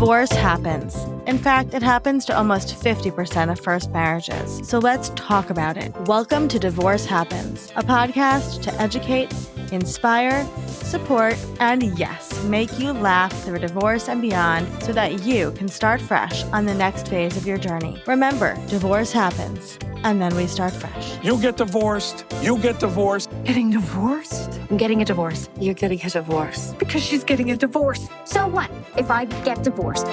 Divorce happens. In fact, it happens to almost 50% of first marriages. So let's talk about it. Welcome to Divorce Happens, a podcast to educate, inspire, support, and yes, make you laugh through divorce and beyond so that you can start fresh on the next phase of your journey. Remember, divorce happens, and then we start fresh. You get divorced. You get divorced. Getting divorced? I'm getting a divorce. You're getting a divorce. Because she's getting a divorce. So what if I get divorced?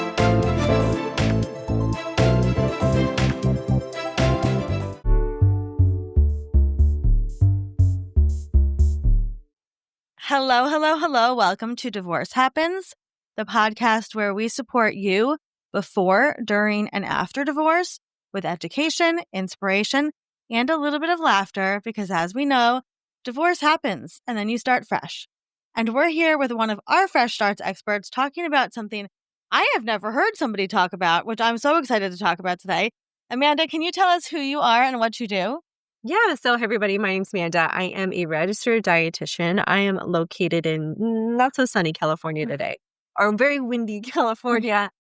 Hello. Welcome to Divorce Happens, the podcast where we support you before, during, and after divorce with education, inspiration, and a little bit of laughter because, as we know, divorce happens and then you start fresh. And we're here with one of our Fresh Starts experts talking about something I have never heard somebody talk about, which I'm so excited to talk about today. Amanda, can you tell us who you are and what you do? Yeah. So, hey, everybody, my name's Amanda. I am a registered dietitian. I am located in not so sunny California today, or very windy California.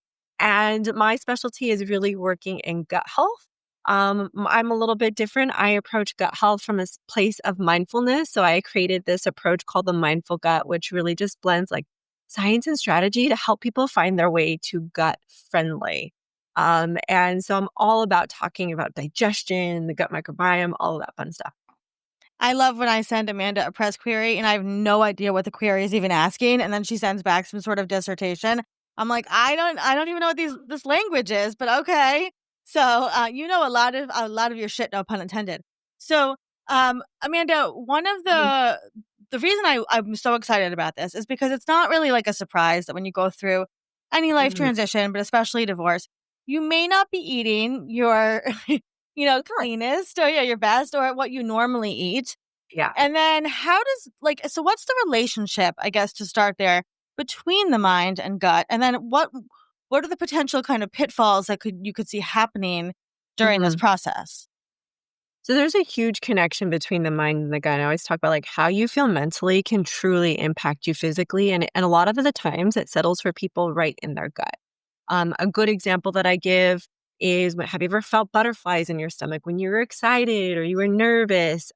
And my specialty is really working in gut health. I'm a little bit different. I approach gut health from a place of mindfulness. So I created this approach called the mindful gut, which really just blends like science and strategy to help people find their way to gut friendly. And so I'm all about talking about digestion, the gut microbiome, all of that fun stuff. I love when I send Amanda a press query and I have no idea what the query is even asking, and then she sends back some sort of dissertation. I'm like, I don't even know what this language is, but okay. So you know a lot of your shit, no pun intended. So Amanda, one of the reason I'm so excited about this is because it's not really like a surprise that when you go through any life transition, but especially divorce, you may not be eating your cleanest or your best or what you normally eat. Yeah. And then so what's the relationship, I guess, to start there, between the mind and gut? And then what are the potential kind of pitfalls that you could see happening during this process? So there's a huge connection between the mind and the gut. I always talk about like how you feel mentally can truly impact you physically. And a lot of the times it settles for people right in their gut. A good example that I give is, have you ever felt butterflies in your stomach when you were excited or you were nervous?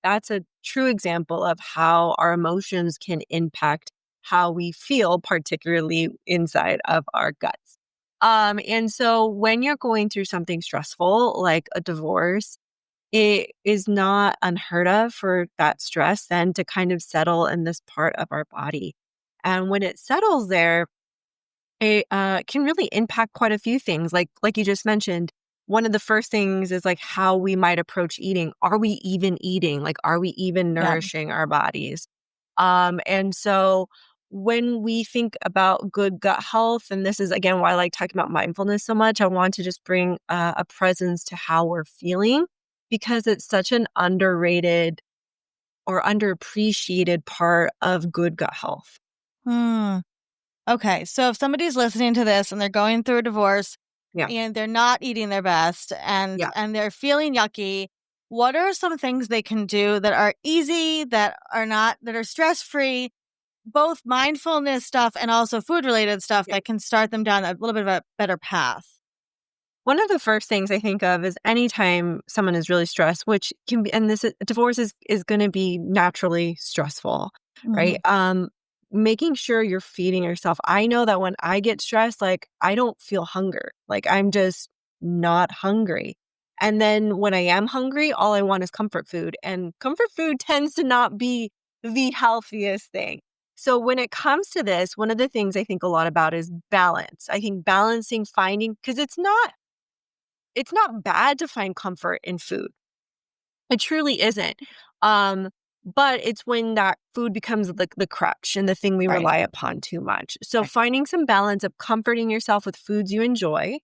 That's a true example of how our emotions can impact how we feel, particularly inside of our guts. And so when you're going through something stressful, like a divorce, it is not unheard of for that stress then to kind of settle in this part of our body. And when it settles there, it can really impact quite a few things. Like you just mentioned, one of the first things is like how we might approach eating. Are we even eating? Like, are we even nourishing our bodies? And so when we think about good gut health, and this is, again, why I like talking about mindfulness so much, I want to just bring a presence to how we're feeling because it's such an underrated or underappreciated part of good gut health. Okay, so if somebody's listening to this and they're going through a divorce and they're not eating their best and they're feeling yucky, what are some things they can do that are easy, that are stress-free, both mindfulness stuff and also food-related stuff that can start them down a little bit of a better path? One of the first things I think of is anytime someone is really stressed, which can be, and divorce is going to be naturally stressful, right? Making sure you're feeding yourself. I know that when I get stressed, like I don't feel hunger. Like I'm just not hungry. And then when I am hungry, all I want is comfort food. And comfort food tends to not be the healthiest thing. So when it comes to this, one of the things I think a lot about is balance. I think balancing, finding, because it's not bad to find comfort in food. It truly isn't. But it's when that food becomes the crutch and the thing we rely upon too much. So finding some balance of comforting yourself with foods you enjoy,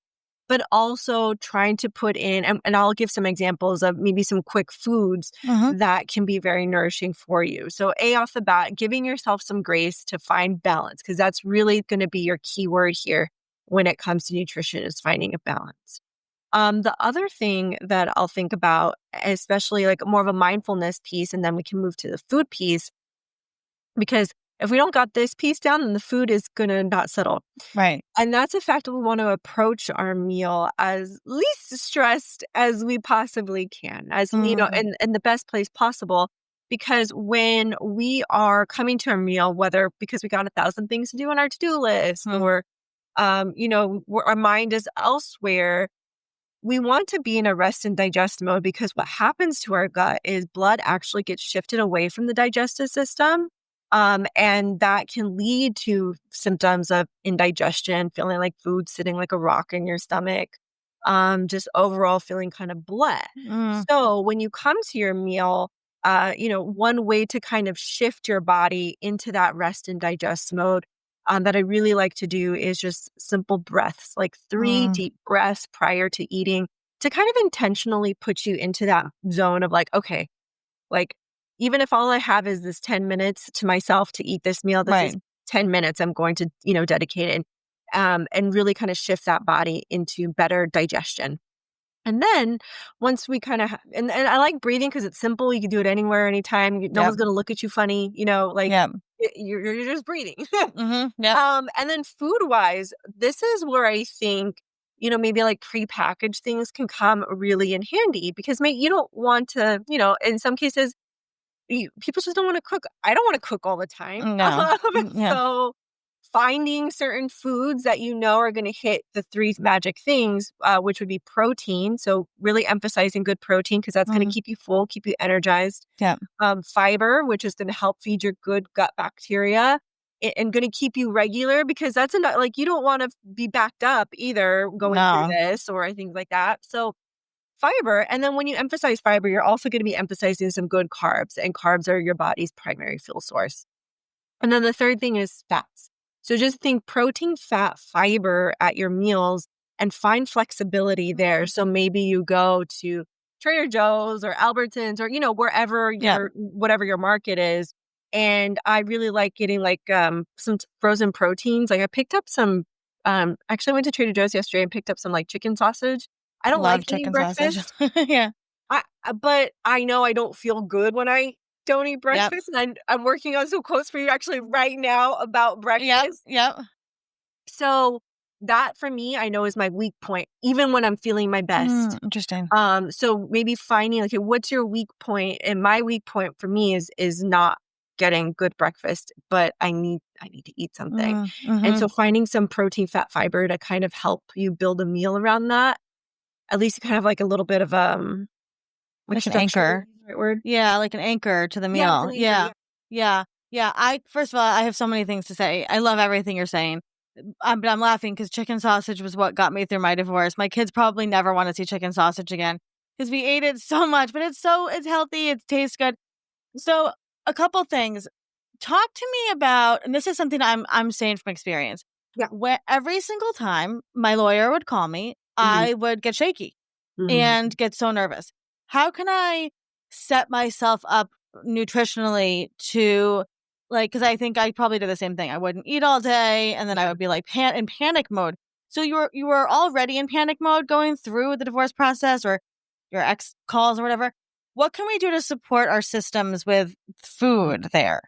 but also trying to put in, and I'll give some examples of maybe some quick foods that can be very nourishing for you. So off the bat, giving yourself some grace to find balance, because that's really going to be your key word here when it comes to nutrition, is finding a balance. The other thing that I'll think about, especially like more of a mindfulness piece, and then we can move to the food piece, because if we don't got this piece down, then the food is going to not settle. Right. And that's a fact that we want to approach our meal as least stressed as we possibly can, as, in the best place possible. Because when we are coming to our meal, whether because we got 1,000 things to do on our to-do list or, our mind is elsewhere, we want to be in a rest and digest mode because what happens to our gut is blood actually gets shifted away from the digestive system. And that can lead to symptoms of indigestion, feeling like food sitting like a rock in your stomach, just overall feeling kind of bleh. So when you come to your meal, one way to kind of shift your body into that rest and digest mode that I really like to do is just simple breaths, like 3 deep breaths prior to eating to kind of intentionally put you into that zone of like, okay, like even if all I have is this 10 minutes to myself to eat this meal, this is 10 minutes I'm going to, dedicate it and really kind of shift that body into better digestion. And then once we kind of, and I like breathing because it's simple. You can do it anywhere, anytime. No one's going to look at you funny, you're just breathing. Yep. And then food wise, this is where I think, maybe like prepackaged things can come really in handy because you don't want to, in some cases, people just don't want to cook. I don't want to cook all the time. No. Yeah. So finding certain foods that are going to hit the 3 magic things, which would be protein. So really emphasizing good protein because that's going to keep you full, keep you energized. Yeah. Fiber, which is going to help feed your good gut bacteria and going to keep you regular because that's like you don't want to be backed up either going through this or things like that. So fiber. And then when you emphasize fiber, you're also going to be emphasizing some good carbs, and carbs are your body's primary fuel source. And then the third thing is fats. So just think protein, fat, fiber at your meals and find flexibility there. So maybe you go to Trader Joe's or Albertsons or, wherever whatever your market is. And I really like getting like some frozen proteins. Like I picked up some, actually I went to Trader Joe's yesterday and picked up some like chicken sausage. I don't Love like eating chicken breakfast. sausage. Yeah. But I know I don't feel good when I don't eat breakfast. And I'm working on some quotes for you actually right now about breakfast. Yep. So that for me, I know is my weak point, even when I'm feeling my best. Interesting. So maybe finding like, what's your weak point? And my weak point for me is not getting good breakfast, but I need to eat something. And so finding some protein, fat, fiber to kind of help you build a meal around that. At least you kind of like a little bit of like an anchor. Is the right word? Yeah, like an anchor to the meal. Yeah. First of all, I have so many things to say. I love everything you're saying. But I'm laughing because chicken sausage was what got me through my divorce. My kids probably never want to see chicken sausage again because we ate it so much, but it's healthy. It tastes good. So a couple things. Talk to me about, and this is something I'm saying from experience. Yeah. Where every single time my lawyer would call me, I would get shaky and get so nervous. How can I set myself up nutritionally to because I think I probably did the same thing. I wouldn't eat all day and then I would be like in panic mode. So you were already in panic mode going through the divorce process or your ex calls or whatever. What can we do to support our systems with food there?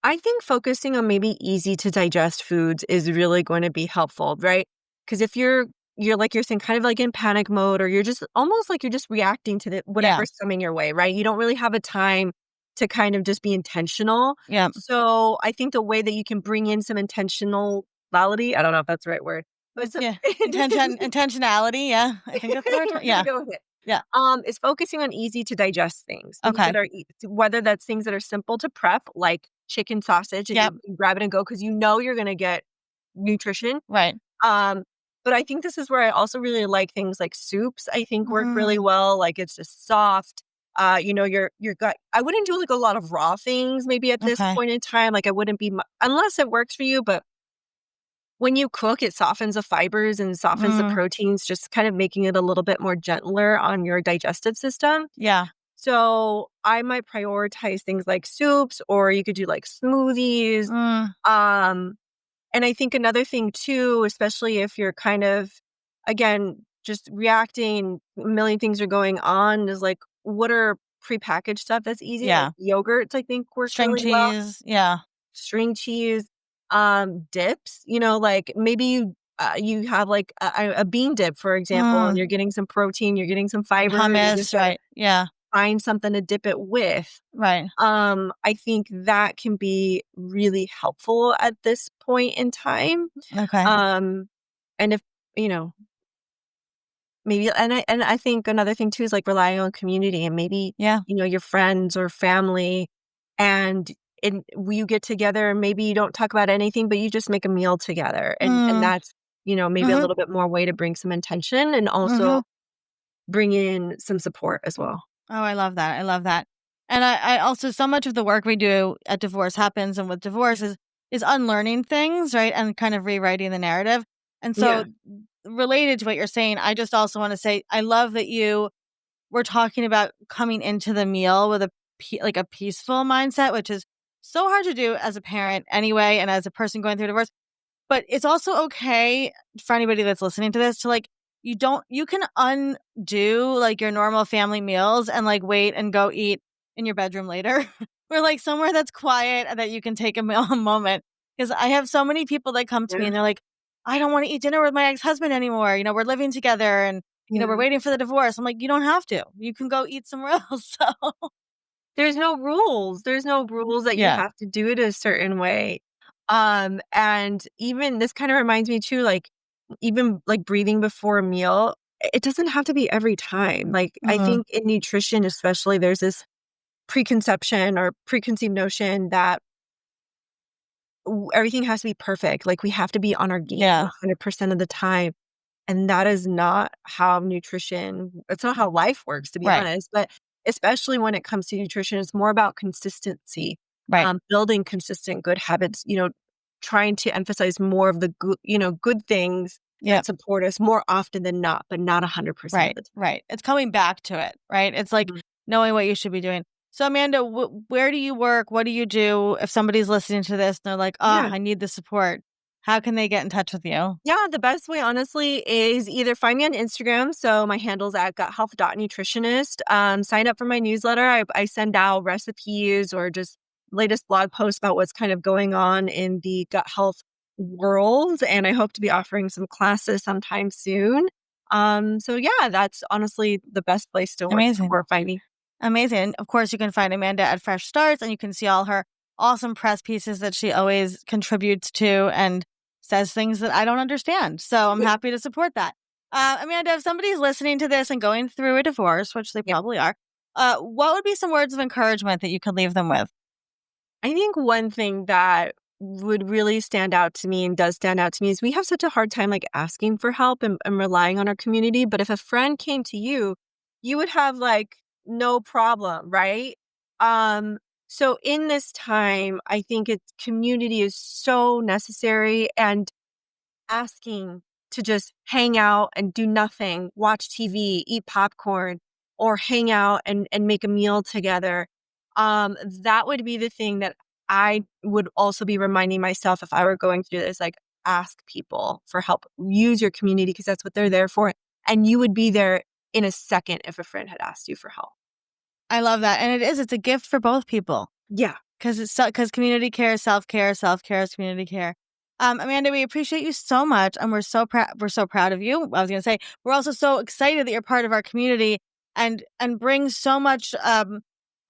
I think focusing on maybe easy to digest foods is really going to be helpful, right? Because if you're like you're saying kind of like in panic mode or you're just almost like you're just reacting to whatever's coming your way, right? You don't really have a time to kind of just be intentional. Yeah. So I think the way that you can bring in some intentionality, I don't know if that's the right word. But intentionality, yeah. I think that's the right term. Yeah. Go with it. Yeah. Is focusing on easy to digest things. Okay. That are, whether that's things that are simple to prep, like chicken sausage, and you grab it and go because you're going to get nutrition. Right. But I think this is where I also really like things like soups. I think work really well. Like it's just soft. Your gut. I wouldn't do like a lot of raw things maybe at this point in time. Like I wouldn't be unless it works for you. But when you cook, it softens the fibers and softens the proteins, just kind of making it a little bit more gentler on your digestive system. Yeah. So I might prioritize things like soups, or you could do like smoothies. And I think another thing too, especially if you're kind of, again, just reacting, a million things are going on, is like, what are prepackaged stuff that's easy, like Yeah. yogurts, I think works String really well. cheese. Yeah. String cheese, dips, like maybe you have like a bean dip, for example, and Mm, you're getting some protein, you're getting some fiber, you just hummus. gotta Right. Yeah. find something to dip it with. Right. I think that can be really helpful at this point in time. Okay. Um, and if, you know, maybe, and I think another thing too is like relying on community and maybe, Yeah. your friends or family, and you get together and maybe you don't talk about anything, but you just make a meal together, and Mm, that's, maybe a mhm. little bit more way to bring some intention and also Mhm. bring in some support as well. Oh, I love that. I love that. And I also so much of the work we do at divorce happens and with divorce is unlearning things, right? And kind of rewriting the narrative. And so Yeah. related to what you're saying, I just also want to say I love that you were talking about coming into the meal with like a peaceful mindset, which is so hard to do as a parent anyway and as a person going through divorce. But it's also okay for anybody that's listening to this to like you can undo like your normal family meals and like wait and go eat in your bedroom later or like somewhere that's quiet and that you can take a meal a moment. Because I have so many people that come to me Yeah. and they're like, I don't want to eat dinner with my ex-husband anymore. We're living together and we're Yeah. waiting for the divorce. I'm like, you don't have to. You can go eat somewhere else. So There's no rules. There's no rules that you yeah. have to do it a certain way. And even this kind of reminds me too, like even like breathing before a meal, it doesn't have to be every time. Like I Hmm. think in nutrition, especially, there's this preconception or preconceived notion that everything has to be perfect. Like we have to be on our game Yeah. 100% of the time. And that is not how nutrition, it's not how life works, to be Right. honest. But especially when it comes to nutrition, it's more about consistency, Right. building consistent good habits, trying to emphasize more of the good, good things Yeah. that support us more often than not, but not 100% of Right, the right. It's coming back to it, right? It's like time. knowing what you should be doing. So, Amanda, where do you work? What do you do? If somebody's listening to this and they're like, oh, Yeah. I need the support, how can they get in touch with you? Yeah, the best way, honestly, is either find me on Instagram. So my handle's at guthealth.nutritionist. Sign up for my newsletter. I send out recipes or just latest blog posts about what's kind of going on in the gut health world. And I hope to be offering some classes sometime soon. So yeah, that's honestly the best place to work Amazing. or find me. Amazing. Of course, you can find Amanda at Fresh Starts and you can see all her awesome press pieces that she always contributes to and says things that I don't understand. So I'm happy to support that. Amanda, if somebody's listening to this and going through a divorce, which they Yep. probably are, what would be some words of encouragement that you could leave them with? I think one thing that would really stand out to me and does stand out to me is we have such a hard time like asking for help and relying on our community. But if a friend came to you, you would have like no problem, right? So in this time, I think it's community is so necessary, and asking to just hang out and do nothing, watch TV, eat popcorn, or hang out and make a meal together. That would be the thing that I would also be reminding myself if I were going to do this, like ask people for help. Use your community because that's what they're there for. And you would be there in a second if a friend had asked you for help. I love that. And it's a gift for both people. Yeah. Because community care is self-care is community care. Amanda, we appreciate you so much, and we're so proud of you. I was going to say we're also so excited that you're part of our community and bring so much of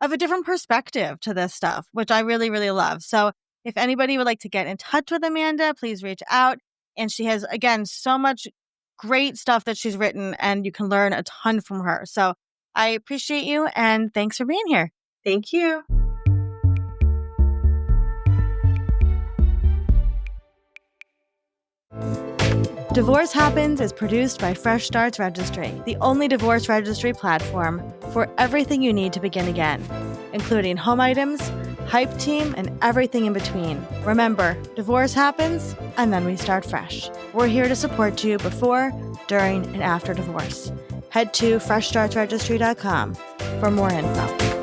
a different perspective to this stuff, which I really really love. So, if anybody would like to get in touch with Amanda, please reach out. And she has again so much great stuff that she's written, and you can learn a ton from her. So, I appreciate you, and thanks for being here. Thank you. Divorce Happens is produced by Fresh Starts Registry, the only divorce registry platform for everything you need to begin again, including home items, hype team, and everything in between. Remember, divorce happens, and then we start fresh. We're here to support you before, during, and after divorce. Head to freshstartsregistry.com for more info.